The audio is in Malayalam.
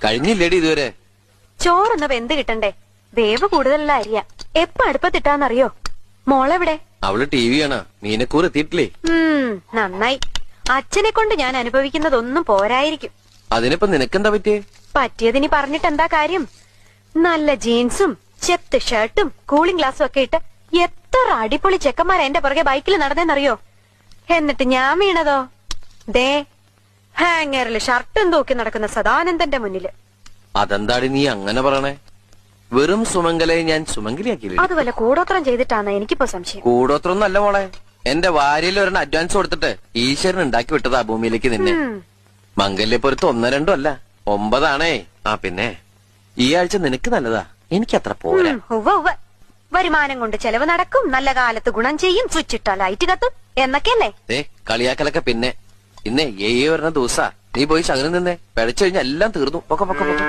കഴിഞ്ഞില്ലേടി ഇതുവരെ? ചോറൊന്ന് വെന്ത് കിട്ടണ്ടേ? വേവ് കൂടുതലുള്ള അരിയ. എപ്പ അടുപ്പത്തിട്ടാന്നറിയോ? മോളെവിടെ? അവള് ടി വി ആണ്. മീനക്കൂർ എത്തിയിട്ടില്ലേ? നന്നായി. അച്ഛനെ കൊണ്ട് ഞാൻ അനുഭവിക്കുന്നതൊന്നും പോരായിരിക്കും. അതിനിപ്പോ നിനക്കെന്താ പറ്റിയേ? പറ്റിയതിനി പറഞ്ഞിട്ട് എന്താ കാര്യം? നല്ല ജീൻസും ചെത്ത് ഷർട്ടും കൂളിംഗ് ഗ്ലാസും ഒക്കെ ഇട്ട് എത്ര അടിപൊളി ചെക്കന്മാരാ എന്റെ പുറകെ ബൈക്കിൽ നടന്നേന്നറിയോ? എന്നിട്ട് ഞാൻ വീണതോ ദേ ഹാങ്ങറില് ഷർട്ടും തൂക്കി നടക്കുന്ന സദാനന്ദന്റെ മുന്നില്. അതെന്താടി നീ അങ്ങനെ പറയണേ? വെറും സുമംഗലയെ ഞാൻ സുമംഗലിയാക്കിയില്ലേ? അതുപോലെ കൂടോത്രം ചെയ്തിട്ടാണ് എനിക്കിപ്പോ സംശയം. കൂടോത്രം നല്ല മോളെ. എന്റെ ഭാര്യയിൽ ഒരെണ്ണം അഡ്വാൻസ് കൊടുത്തിട്ട് ഈശ്വരൻ ഉണ്ടാക്കി വിട്ടതാ ഭൂമിയിലേക്ക് നിന്നെ. മംഗല്യപ്പൊരുത്ത് 1 2 അല്ല 9 ആണേ. പിന്നെ ഈ ആഴ്ച നിനക്ക് നല്ലതാ, എനിക്കത്ര പോരാ. വരുമാനം കൊണ്ട് ചെലവ് നടക്കും, നല്ല കാലത്ത് ഗുണം ചെയ്യും, സ്വിച്ച് ഇട്ടാ ലൈറ്റ് കത്തും എന്നൊക്കെയല്ലേ? കളിയാക്കലൊക്കെ പിന്നെ. ഇന്നേ 7 ദിവസാ. നീ പോയി ശകലം നിന്നേ. പിഴച്ചു കഴിഞ്ഞാൽ എല്ലാം തീർന്നു. പൊക്ക പൊക്ക പൊക്ക.